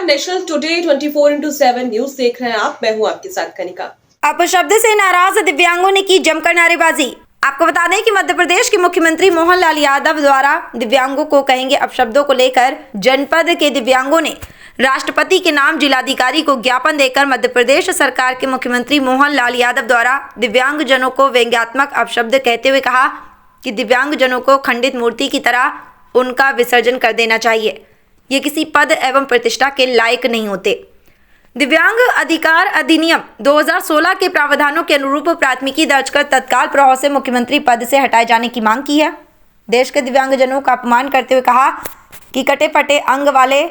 National today 24/7 news देख रहे हैं आप। मैं हूं आपके साथ कनिका। अपशब्द से नाराज दिव्यांगों ने की जमकर नारेबाजी। आपको बता दें कि मध्य प्रदेश के मुख्यमंत्री मोहनलाल यादव द्वारा दिव्यांगों को कहेंगे अपशब्दों को लेकर जनपद के दिव्यांगों ने राष्ट्रपति के नाम जिलाधिकारी को ज्ञापन देकर मध्य प्रदेश सरकार के मुख्यमंत्री मोहनलाल यादव द्वारा दिव्यांगजनों को व्यंग्यात्मक अपशब्द कहते हुए कहा कि दिव्यांगजनों को खंडित मूर्ति की तरह उनका विसर्जन कर देना चाहिए। ये किसी पद एवं प्रतिष्ठा के लायक नहीं होते। दिव्यांग अधिकार अधिनियम 2016 के प्रावधानों के अनुरूप प्राथमिकी दर्ज कर तत्काल प्रभाव से मुख्यमंत्री पद से हटाए जाने की मांग की है। देश के दिव्यांगजनों का अपमान करते हुए कहा कि कटे फटे अंग वाले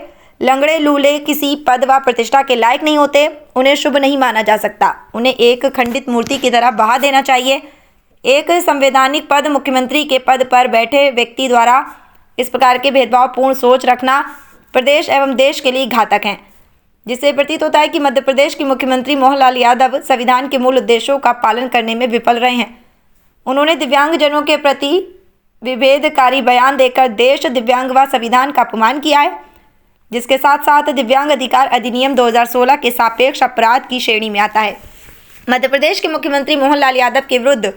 लंगड़े लूले किसी पद व प्रतिष्ठा के लायक नहीं होते, उन्हें शुभ नहीं माना जा सकता, उन्हें एक खंडित मूर्ति की तरह बहा देना चाहिए। एक संवैधानिक पद मुख्यमंत्री के पद पर बैठे व्यक्ति द्वारा इस प्रकार के भेदभावपूर्ण सोच रखना प्रदेश एवं देश के लिए घातक है, जिससे प्रतीत होता है कि मध्य प्रदेश के मुख्यमंत्री मोहनलाल यादव संविधान के मूल उद्देश्यों का पालन करने में विफल रहे हैं। उन्होंने दिव्यांगजनों के प्रति विभेदकारी बयान देकर देश, दिव्यांग व संविधान का अपमान किया है, जिसके साथ साथ दिव्यांग अधिकार अधिनियम 2016 के सापेक्ष अपराध की श्रेणी में आता है। मध्य प्रदेश के मुख्यमंत्री मोहनलाल यादव के विरुद्ध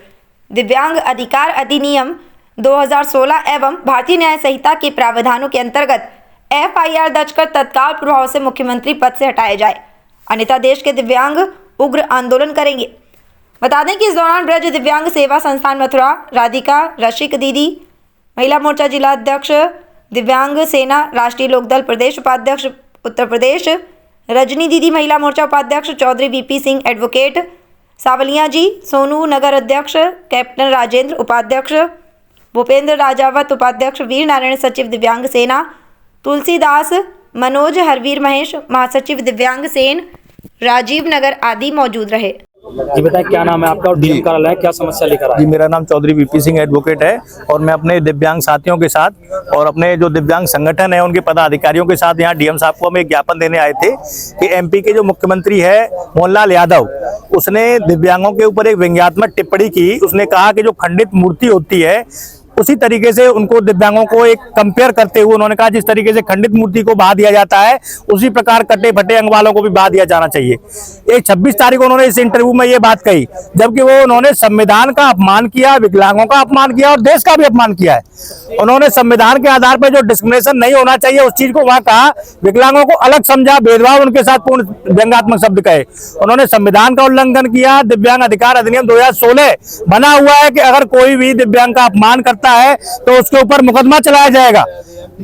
दिव्यांग अधिकार अधिनियम 2016 एवं भारतीय न्याय संहिता के प्रावधानों के अंतर्गत FIR दर्ज कर तत्काल प्रभाव से मुख्यमंत्री पद से हटाया जाए, अन्यथा देश के दिव्यांग उग्र आंदोलन करेंगे। बता दें कि इस दौरान ब्रज दिव्यांग सेवा संस्थान मथुरा, राधिका रशिक दीदी, महिला मोर्चा जिला अध्यक्ष, दिव्यांग सेना राष्ट्रीय लोकदल प्रदेश उपाध्यक्ष उत्तर प्रदेश, रजनी दीदी महिला मोर्चा उपाध्यक्ष, चौधरी VP सिंह एडवोकेट, सावलिया जी सोनू नगर अध्यक्ष, कैप्टन राजेंद्र उपाध्यक्ष, भूपेंद्र राजावत उपाध्यक्ष, वीर नारायण सचिव दिव्यांग सेना, तुलसीदास, मनोज, हरवीर महेश महासचिव दिव्यांग सेन, राजीव नगर आदि मौजूद रहे। जी बताएं, क्या नाम है आपका और डीएम कार्यालय क्या समस्या लेकर आए? जी मेरा नाम चौधरी VP सिंह एडवोकेट है और मैं अपने दिव्यांग साथियों के साथ और अपने जो दिव्यांग संगठन है उनके पदाधिकारियों के साथ यहाँ DM साहब को हम एक ज्ञापन देने आए थे कि MP के जो मुख्यमंत्री है मोहनलाल यादव, उसने दिव्यांगों के ऊपर एक व्यंग्यात्मक टिप्पणी की। उसने कहा कि जो खंडित मूर्ति होती है उसी तरीके से उनको दिव्यांगों को एक कंपेयर करते हुए उन्होंने कहा जिस तरीके से खंडित मूर्ति को बहा दिया जाता है उसी प्रकार कटे फटे अंग वालों को भी बहा दिया जाना चाहिए। एक 26 तारीख को उन्होंने इस इंटरव्यू में ये बात कही, जबकि वो उन्होंने संविधान का अपमान किया, विकलांगों का अपमान किया और देश का भी अपमान किया है। उन्होंने संविधान के आधार पर जो डिस्क्रिमिनेशन नहीं होना चाहिए उस चीज को वहां कहा, विकलांगों को अलग समझा, भेदभाव उनके साथ पूर्ण व्यंग्यात्मक शब्द कहे। उन्होंने संविधान का उल्लंघन किया। दिव्यांग अधिकार अधिनियम 2016 बना हुआ है कि अगर कोई भी दिव्यांग का अपमान करता है तो उसके ऊपर मुकदमा चलाया जाएगा।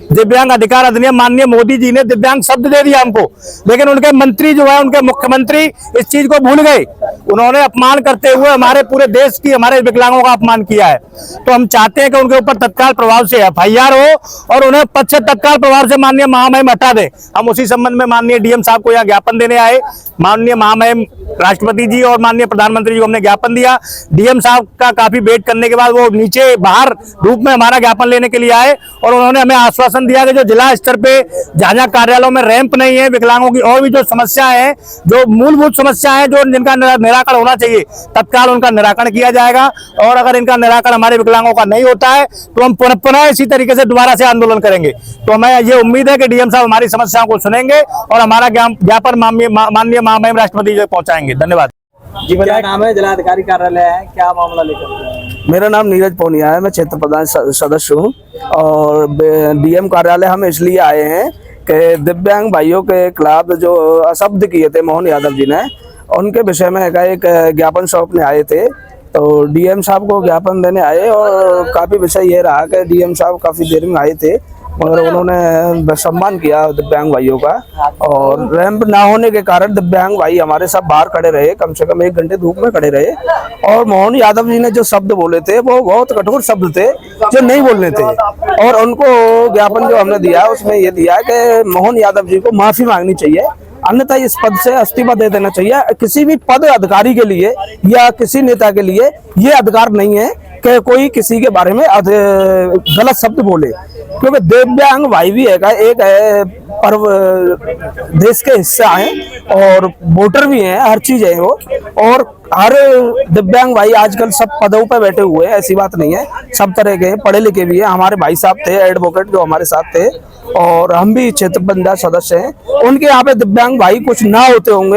दिव्यांग अधिकार अधिनियम माननीय मोदी जी ने दिव्यांग शब्द दे दिया हमको, लेकिन उनके मंत्री जो है, उनके मुख्यमंत्री इस चीज को भूल गए। उन्होंने अपमान करते हुए हमारे पूरे देश की, हमारे विकलांगों का अपमान किया है। तो हम चाहते हैं कि उनके ऊपर तत्काल प्रभाव से FIR हो और उन्हें पद से तत्काल प्रभाव से माननीय महामहिम हटा दें। हम उसी संबंध में माननीय DM साहब को यहाँ ज्ञापन देने आए। माननीय महामहिम राष्ट्रपति जी और माननीय प्रधानमंत्री जी को हमने ज्ञापन दिया। DM साहब का काफी वेट करने के बाद वो नीचे बाहर रूप में हमारा ज्ञापन लेने के लिए आए और उन्होंने हमें आश्वासन दिया कि जो जिला स्तर पे जहाँ कार्यालयों में रैंप नहीं है, विकलांगों की और भी जो समस्याएं हैं, जो मूलभूत समस्याएं हैं, जो जिनका निराकरण होना चाहिए, तत्काल उनका निराकरण किया जाएगा। और अगर इनका निराकरण हमारे विकलांगों का नहीं होता है तो हम पुनः इसी तरीके से दोबारा से आंदोलन करेंगे। तो हमें ये उम्मीद है कि DM साहब हमारी समस्याओं को सुनेंगे और हमारा ज्ञापन माननीय महामहिम राष्ट्रपति जी पहुंचाएंगे। धन्यवाद। जी क्या नाम है? जिलाधिकारी कार्यालय है, क्या मामला लेकर? मेरा नाम नीरज पौनिया है, मैं क्षेत्र प्रधान सदस्य हूँ और DM कार्यालय हम इसलिए आए हैं कि दिव्यांग भाइयों के खिलाफ जो अशब्द किए थे मोहन यादव जी ने, उनके विषय में एक ज्ञापन सौंपने आए थे। तो DM साहब को ज्ञापन देने आए और काफ़ी विषय ये रहा कि DM साहब काफ़ी देर में आए थे मगर उन्होंने सम्मान किया दिव्यांग भाइयों का और रैंप ना होने के कारण दिव्यांग भाई हमारे सब बाहर खड़े रहे, कम से कम 1 घंटे धूप में खड़े रहे। और मोहन यादव जी ने जो शब्द बोले थे वो बहुत कठोर शब्द थे जो नहीं बोलने थे और उनको ज्ञापन जो हमने दिया उसमें ये दिया कि मोहन यादव जी को माफी मांगनी चाहिए, अन्यथा इस पद से इस्तीफा दे देना चाहिए। किसी भी पद अधिकारी के लिए या किसी नेता के लिए ये अधिकार नहीं है कि कोई किसी के बारे में गलत शब्द बोले, क्योंकि दिव्यांग भाई भी है एक पर्व देश के हिस्सा हैं और वोटर भी हैं, हर चीज है वो। और हर दिव्यांग भाई आजकल सब पदों पर बैठे हुए हैं, ऐसी बात नहीं है। सब तरह के हैं, पढ़े लिखे भी हैं। हमारे भाई साहब थे एडवोकेट जो हमारे साथ थे, और हम भी क्षेत्र पंचायत सदस्य हैं। उनके यहाँ पे दिव्यांग भाई कुछ ना होते होंगे।